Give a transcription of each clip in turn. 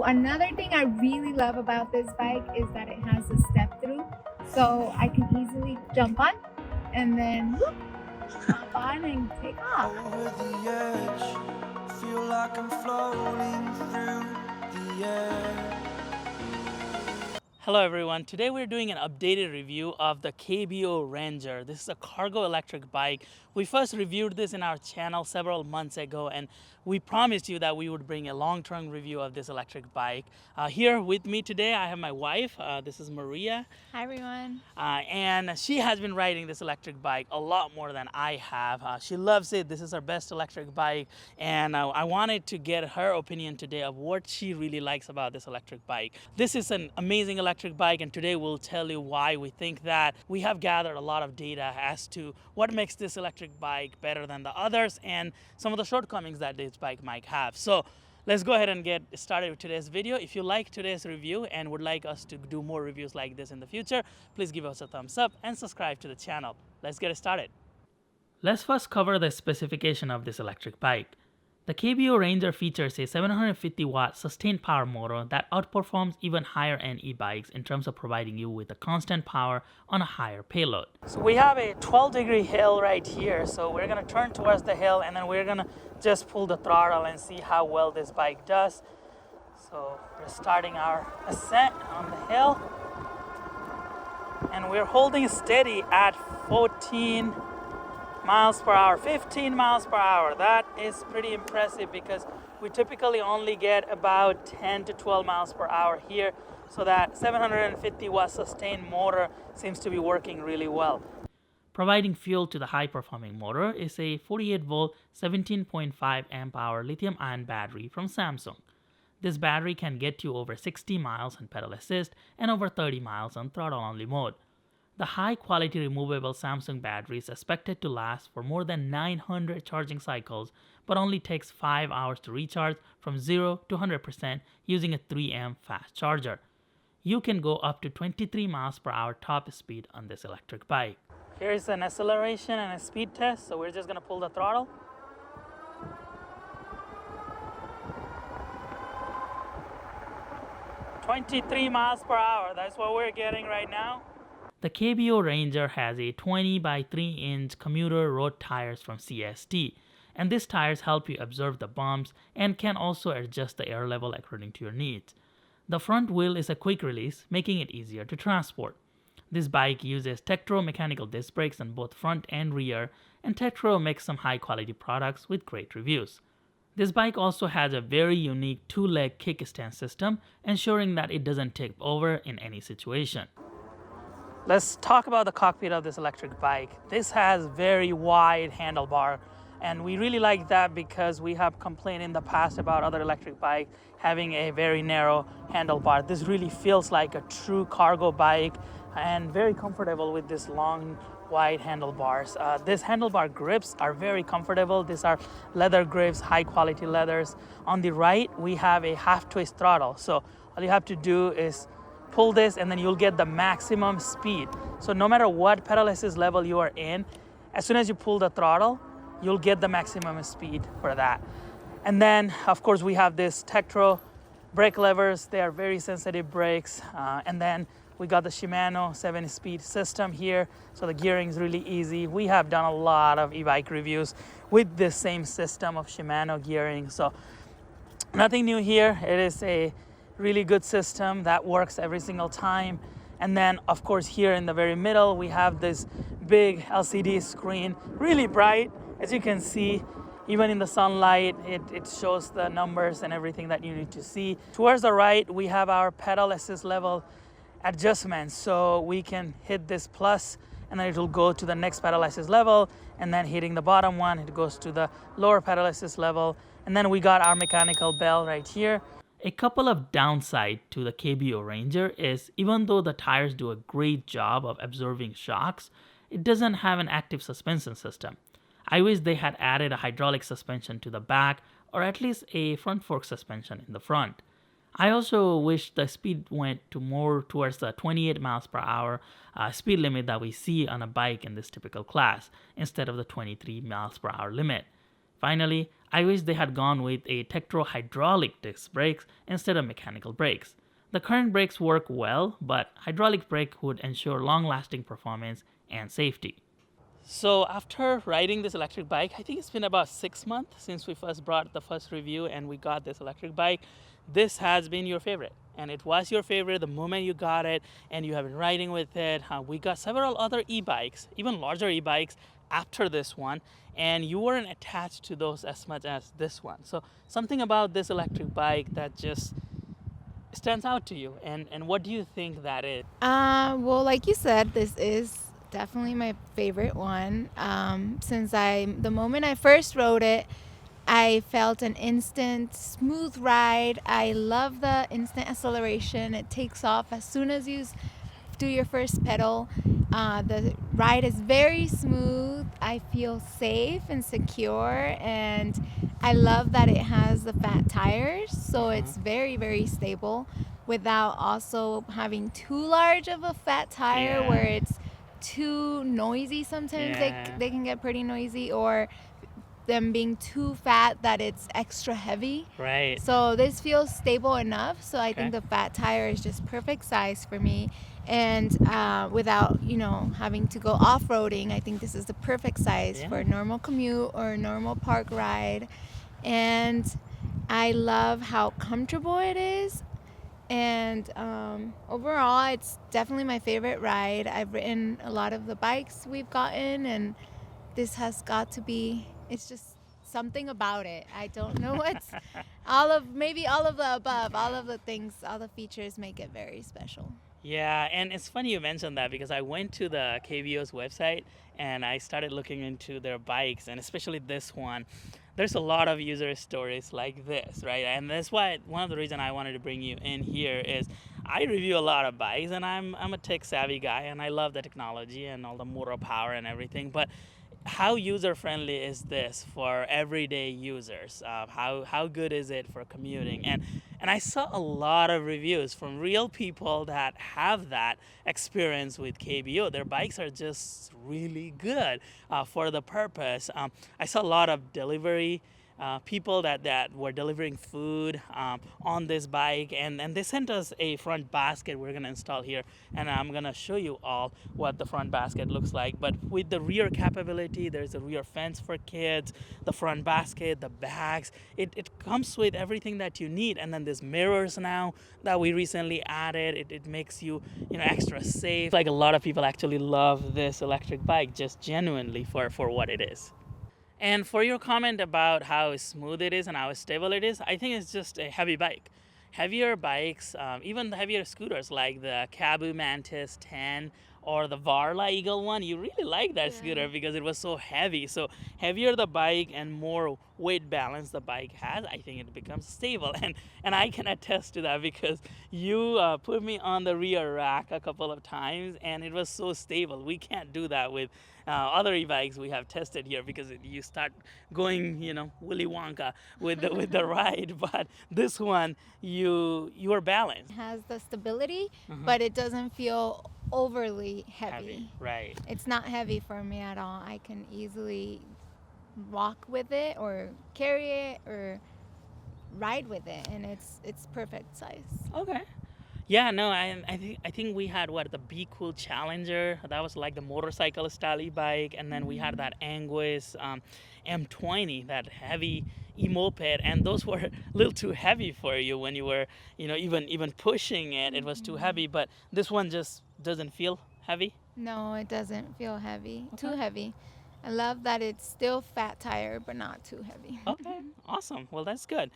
Another thing I really love about this bike is that it has a step through, so I can easily jump on and then whoop, hop on and take off. Over the edge, feel like I'm floating through the air. Hello everyone, today we're doing an updated review of the KBO Ranger. This is a cargo electric bike. We first reviewed this in our channel several months ago, and we promised you that we would bring a long-term review of this electric bike. Here with me today I have my wife, this is Maria. Hi everyone. And she has been riding this electric bike a lot more than I have. She loves it. This is her best electric bike, and I wanted to get her opinion today of what she really likes about this electric bike. This is an amazing electric bike, and today we'll tell you why we think that. We have gathered a lot of data as to what makes this electric bike better than the others and some of the shortcomings that this bike might have. So let's go ahead and get started with today's video. If you like today's review and would like us to do more reviews like this in the future, please give us a thumbs up and subscribe to the channel. Let's get started. Let's first cover the specification of this electric bike. The KBO Ranger features a 750 watt sustained power motor that outperforms even higher end e-bikes in terms of providing you with a constant power on a higher payload. So we have a 12-degree hill right here, so we're going to turn towards the hill and then we're going to just pull the throttle and see how well this bike does. So we're starting our ascent on the hill and we're holding steady at 14 miles per hour, 15 miles per hour. That is pretty impressive because we typically only get about 10 to 12 miles per hour here. So that 750 watt sustained motor seems to be working really well. Providing fuel to the high performing motor is a 48 volt, 17.5 amp hour lithium ion battery from Samsung. This battery can get you over 60 miles on pedal assist and over 30 miles on throttle only mode. The high-quality removable Samsung battery is expected to last for more than 900 charging cycles, but only takes 5 hours to recharge from 0 to 100% using a 3 amp fast charger. You can go up to 23 miles per hour top speed on this electric bike. Here's an acceleration and a speed test, so we're just going to pull the throttle. "23 miles per hour, that's what we're getting right now." The KBO Ranger has a 20 by 3 inch commuter road tires from CST, and these tires help you observe the bumps and can also adjust the air level according to your needs. The front wheel is a quick release, making it easier to transport. This bike uses Tektro mechanical disc brakes on both front and rear, and Tektro makes some high quality products with great reviews. This bike also has a very unique 2-leg kickstand system, ensuring that it doesn't tip over in any situation. Let's talk about the cockpit of this electric bike. This has very wide handlebar, and we really like that because we have complained in the past about other electric bikes having a very narrow handlebar. This really feels like a true cargo bike and very comfortable with this long, wide handlebars. These handlebar grips are very comfortable. These are leather grips, high quality leathers. On the right, we have a half twist throttle. So all you have to do is pull this and then you'll get the maximum speed. So no matter what pedal assist level you are in, as soon as you pull the throttle, you'll get the maximum speed for that. And then of course we have this Tektro brake levers. They are very sensitive brakes. And then we got the Shimano 7-speed system here, so the gearing is really easy. We have done a lot of e-bike reviews with this same system of Shimano gearing, so nothing new here. It is a really good system that works every single time. And then of course here in the very middle we have this big LCD screen, really bright. As you can see, even in the sunlight, it shows the numbers and everything that you need to see. Towards the right, we have our pedal assist level adjustments, so we can hit this plus and then it will go to the next pedal assist level, and then hitting the bottom one, it goes to the lower pedal assist level. And then we got our mechanical bell right here. A couple of downside to the KBO Ranger is, even though the tires do a great job of absorbing shocks, it doesn't have an active suspension system. I wish they had added a hydraulic suspension to the back, or at least a front fork suspension in the front. I also wish the speed went to more towards the 28 miles per hour speed limit that we see on a bike in this typical class, instead of the 23 miles per hour limit. Finally, I wish they had gone with a Tektro-hydraulic disc brakes instead of mechanical brakes. The current brakes work well, but hydraulic brake would ensure long-lasting performance and safety. So after riding this electric bike, I think it's been about 6 months since we first brought the first review and we got this electric bike. This has been your favorite, and it was your favorite the moment you got it, and you have been riding with it. We got several other e-bikes, even larger e-bikes after this one, and you weren't attached to those as much as this one. So something about this electric bike that just stands out to you, and what do you think that is? Well, like you said, this is definitely my favorite one. Since the moment I first rode it, I felt an instant smooth ride. I love the instant acceleration. It takes off as soon as you do your first pedal. The ride is very smooth. I feel safe and secure, and I love that it has the fat tires, so it's very, very stable without also having too large of a fat tire where it's too noisy. Sometimes they can get pretty noisy, or them being too fat that it's extra heavy. Right. So this feels stable enough. So I think the fat tire is just perfect size for me. And without, having to go off-roading, I think this is the perfect size for a normal commute or a normal park ride. And I love how comfortable it is. And overall, it's definitely my favorite ride. I've ridden a lot of the bikes we've gotten, and this has got to be, it's just something about it. I don't know what's maybe all of the above, all of the things, all the features make it very special. Yeah, and it's funny you mentioned that because I went to the KBO's website and I started looking into their bikes, and especially this one. There's a lot of user stories like this, right? And that's why one of the reasons I wanted to bring you in here is I review a lot of bikes, and I'm a tech savvy guy, and I love the technology and all the motor power and everything. But how user friendly is this for everyday users? How good is it for commuting? And I saw a lot of reviews from real people that have that experience with KBO. Their bikes are just really good for the purpose. I saw a lot of delivery people that were delivering food on this bike, and they sent us a front basket we're gonna install here, and I'm gonna show you all what the front basket looks like. But with the rear capability, there's a rear fence for kids, the front basket, the bags, it comes with everything that you need. And then there's mirrors now that we recently added. It makes you extra safe. Like, a lot of people actually love this electric bike just genuinely for what it is. And for your comment about how smooth it is and how stable it is, I think it's just a heavy bike. Heavier bikes, even the heavier scooters like the KBO Mantis 10 or the Varla Eagle one, you really like that scooter because it was so heavy. So heavier the bike and more weight balance the bike has, I think it becomes stable. And I can attest to that because you put me on the rear rack a couple of times and it was so stable. We can't do that with other e-bikes we have tested here because you start going, Willy Wonka with the ride. But this one, you are balanced. It has the stability, but it doesn't feel overly heavy. Right. It's not heavy for me at all. I can easily walk with it or carry it or ride with it, and it's perfect size. Okay. Yeah, no, I think we had the Be Cool Challenger. That was like the motorcycle style e-bike, and then we had that Anguis M20, that heavy e-moped, and those were a little too heavy for you when you were, even pushing it. It was too heavy, but this one just doesn't feel heavy. No, it doesn't feel heavy. Too heavy. I love that it's still fat tire, but not too heavy. Okay, awesome. Well, that's good.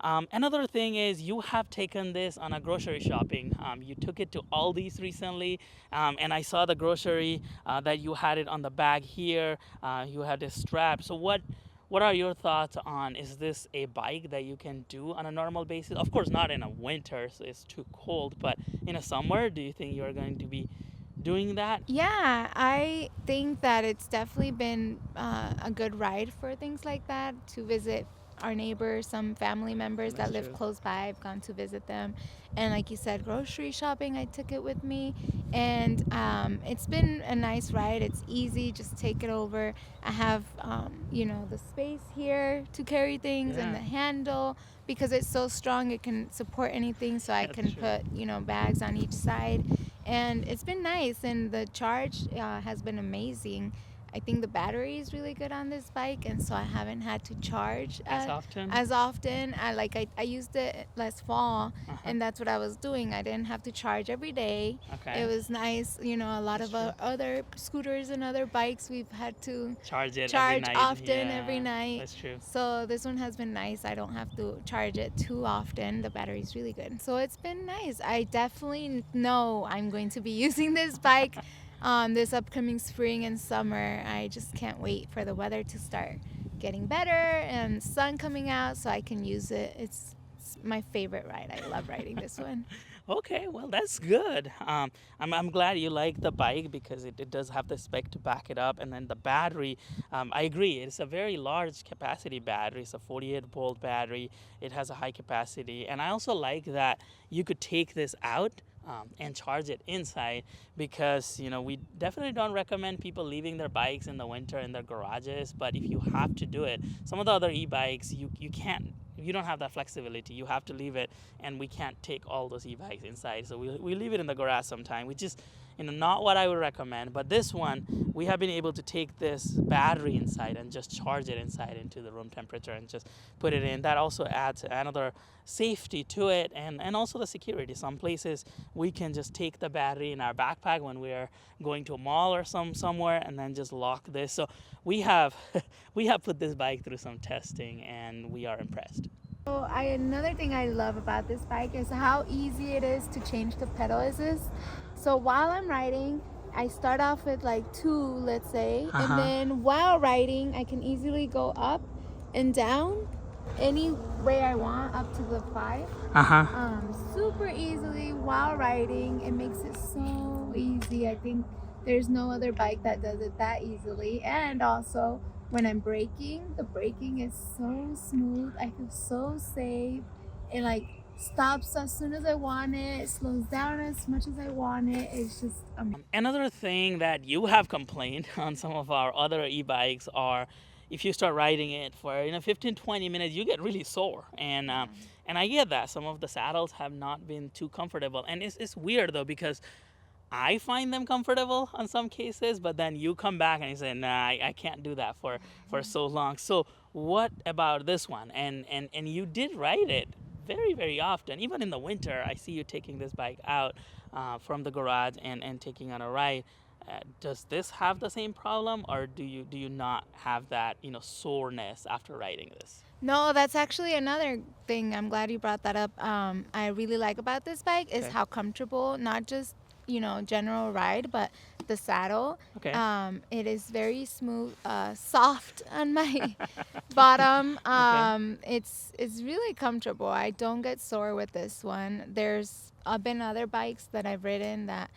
Another thing is you have taken this on a grocery shopping. You took it to Aldi's recently, and I saw the grocery that you had it on the bag here. You had this strap. So what are your thoughts on, is this a bike that you can do on a normal basis? Of course, not in a winter, so it's too cold, but in a summer, do you think you're going to be doing that? Yeah, I think that it's definitely been a good ride for things like that, to visit our neighbors, some family members That's that live true. close by. I've gone to visit them, and like you said, grocery shopping, I took it with me, and it's been a nice ride. It's easy, just take it over. I have the space here to carry things, and Yeah. the handle, because it's so strong, it can support anything, so I That's can true. put bags on each side, and it's been nice, and the charge has been amazing. I think the battery is really good on this bike, and so I haven't had to charge As often? as often. I used it last fall, Uh-huh. and that's what I was doing. I didn't have to charge every day. Okay. It was nice. A lot That's of true. other scooters and other bikes, we've had to Charge it every charge night. often every Yeah, night. that's true. So this one has been nice. I don't have to charge it too often. The battery's really good. So it's been nice. I definitely know I'm going to be using this bike this upcoming spring and summer. I just can't wait for the weather to start getting better and sun coming out so I can use it. It's my favorite ride. I love riding this one. Okay, well, that's good. I'm glad you like the bike because it does have the spec to back it up. And then the battery, I agree, it's a very large capacity battery. It's a 48-volt battery. It has a high capacity. And I also like that you could take this out and charge it inside because we definitely don't recommend people leaving their bikes in the winter in their garages. But if you have to do it, some of the other e-bikes you don't have that flexibility. You have to leave it, and we can't take all those e-bikes inside, so we leave it in the garage sometime, which is not what I would recommend. But this one, we have been able to take this battery inside and just charge it inside into the room temperature and just put it in. That also adds another safety to it, and also the security. Some places we can just take the battery in our backpack when we are going to a mall or somewhere and then just lock this. So we have we have put this bike through some testing, and we are impressed. So another thing I love about this bike is how easy it is to change the pedal assist. So while I'm riding, I start off with like 2, let's say, and then while riding, I can easily go up and down any way I want up to the 5. Super easily while riding. It makes it so easy. I think there's no other bike that does it that easily. And also, when I'm braking, the braking is so smooth. I feel so safe. It stops as soon as I want it. It slows down as much as I want it. It's just Another thing that you have complained on some of our other e-bikes are if you start riding it for 15-20 minutes, you get really sore, and I get that some of the saddles have not been too comfortable, and it's weird though because I find them comfortable on some cases, but then you come back and you say, nah, I can't do that for so long. So what about this one? And you did ride it very, very often. Even in the winter, I see you taking this bike out from the garage and taking on a ride. Does this have the same problem, or do you not have that soreness after riding this? No, that's actually another thing. I'm glad you brought that up. I really like about this bike is Okay. how comfortable, not just general ride, but the saddle. Okay. It is very smooth, soft on my bottom. It's really comfortable. I don't get sore with this one. There's been other bikes that I've ridden that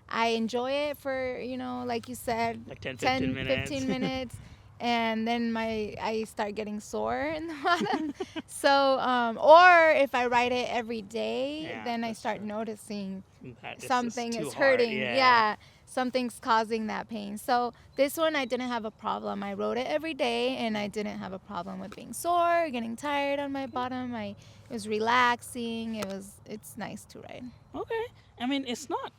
I enjoy it for, like you said, Like 10, 10, 15 minutes. 15 minutes. And then I start getting sore in the bottom. So, or if I ride it every day, Yeah, then I that's start true. noticing That it's just something too is hard, hurting. yeah. Something's causing that pain. So this one I didn't have a problem. I rode it every day, and I didn't have a problem with being sore, getting tired on my bottom. It was relaxing. It's nice to ride. Okay. I mean, it's not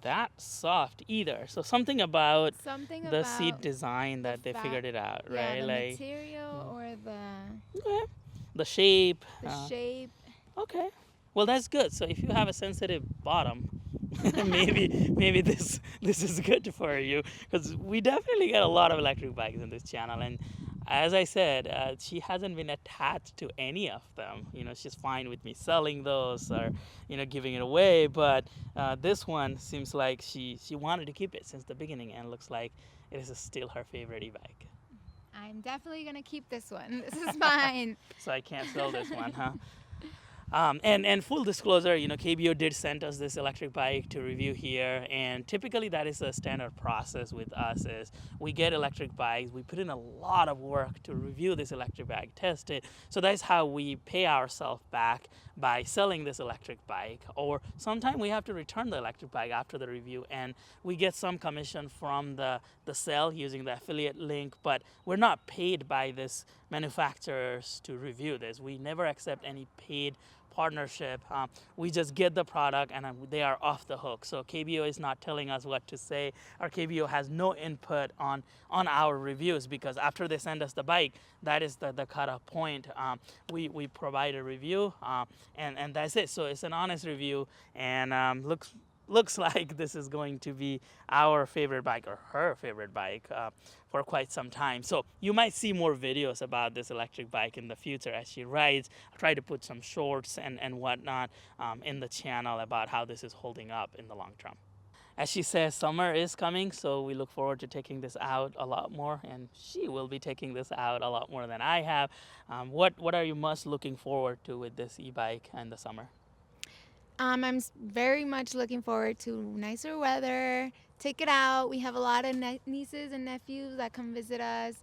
that soft either. So something about Something the about seat design that they fat- figured it out, yeah, right? the Like material or okay. The shape. the shape. Okay. Well, that's good. So if you have a sensitive bottom, maybe this is good for you because we definitely get a lot of electric bikes in this channel, and as I said, she hasn't been attached to any of them. She's fine with me selling those or giving it away, but this one seems like she wanted to keep it since the beginning, and looks like it is still her favorite e-bike. I'm definitely gonna keep this one. This is mine. So I can't sell this one, huh? And full disclosure, KBO did send us this electric bike to review here, and typically that is a standard process with us. Is we get electric bikes, we put in a lot of work to review this electric bike, test it. So that's how we pay ourselves back by selling this electric bike. Or sometimes we have to return the electric bike after the review, and we get some commission from the sale using the affiliate link. But we're not paid by this manufacturers to review this. We never accept any paid partnership. We just get the product and they are off the hook. So KBO is not telling us what to say, or KBO has no input on our reviews, because after they send us the bike, that is the cutoff point. We provide a review, and that's it. So it's an honest review, and looks like this is going to be our favorite bike, or her favorite bike, for quite some time. So you might see more videos about this electric bike in the future as she rides. I'll try to put some shorts and whatnot in the channel about how this is holding up in the long term. As she says, summer is coming, so we look forward to taking this out a lot more, and she will be taking this out a lot more than I have. What are you most looking forward to with this e-bike in the summer? I'm very much looking forward to nicer weather. Take it out. We have a lot of nieces and nephews that come visit us,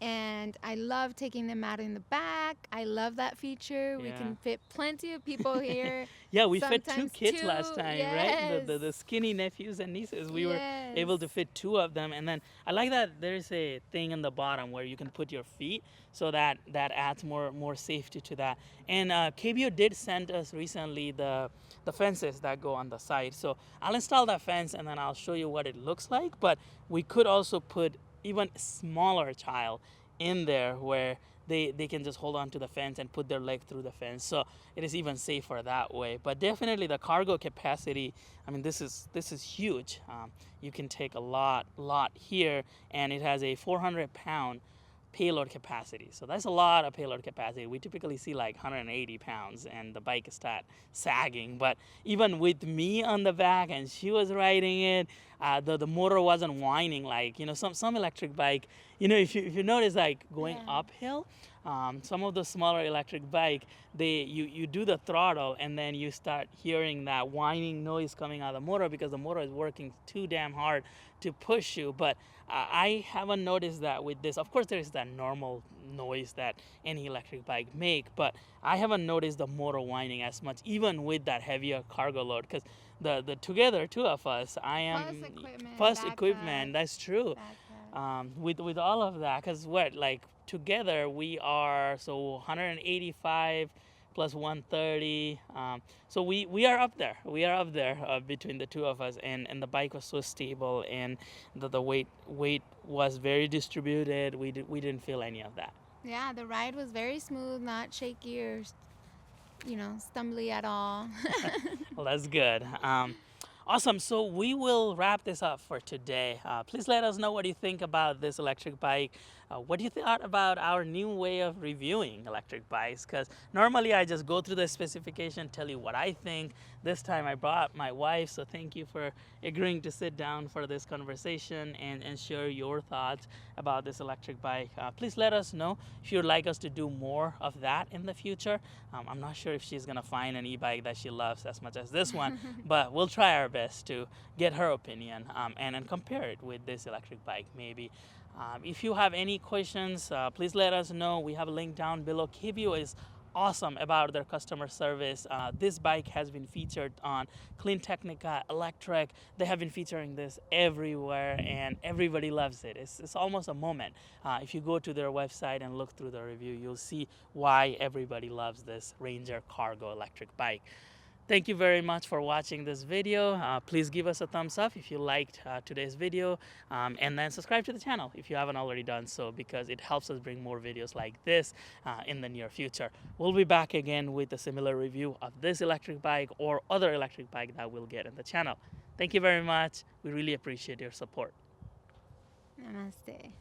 and I love taking them out in the back. I love that feature. We Yeah. can fit plenty of people here. Yeah, we fit two Sometimes kids two, last time, right? The skinny nephews and nieces. We were able to Yes. fit two of them, and then I like that there's a thing in the bottom where you can put your feet, so that adds more safety to that. And KBO did send us recently the fences that go on the side. So I'll install that fence and then I'll show you what it looks like. But we could also put even a smaller child in there where they can just hold on to the fence and put their leg through the fence. So it is even safer that way. But definitely the cargo capacity, I mean, this is huge. You can take a lot here, and it has a 400-pound payload capacity. So that's a lot of payload capacity. We typically see like 180 pounds and the bike start sagging. But even with me on the back and she was riding it, the motor wasn't whining like, some electric bike, if you notice, like going uphill, some of the smaller electric bike, you do the throttle and then you start hearing that whining noise coming out of the motor because the motor is working too damn hard to push you. But I haven't noticed that with this. Of course, there is that normal noise that any electric bike make, but I haven't noticed the motor whining as much, even with that heavier cargo load. Because the together, two of us, I am Plus equipment, plus backpack. equipment. That's true. With all of that, because together we are 185 plus 130. So we are up there. We are up there between the two of us, and the bike was so stable, and the weight was very distributed. We didn't feel any of that. Yeah, the ride was very smooth, not shaky or, stumbly at all. Well, that's good. Awesome. So we will wrap this up for today. Please let us know what you think about this electric bike. What do you thought about our new way of reviewing electric bikes? Because normally I just go through the specification, tell you what I think. This time I brought my wife, so thank you for agreeing to sit down for this conversation and share your thoughts about this electric bike. Please let us know if you'd like us to do more of that in the future. I'm not sure if she's going to find an e-bike that she loves as much as this one, but we'll try our best to get her opinion and compare it with this electric bike maybe. If you have any questions, please let us know. We have a link down below. KBO is awesome about their customer service. This bike has been featured on Clean Technica, Electric. They have been featuring this everywhere, and everybody loves it. It's almost a moment. If you go to their website and look through the review, you'll see why everybody loves this Ranger Cargo electric bike. Thank you very much for watching this video. Please give us a thumbs up if you liked today's video, and then subscribe to the channel if you haven't already done so, because it helps us bring more videos like this in the near future. We'll be back again with a similar review of this electric bike or other electric bike that we'll get in the channel. Thank you very much. We really appreciate your support. Namaste.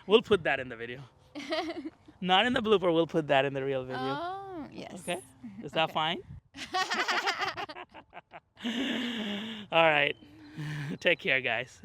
We'll put that in the video. Not in the blooper, we'll put that in the real video. Oh, yes. Okay? Is that Okay. fine? All right. Take care, guys.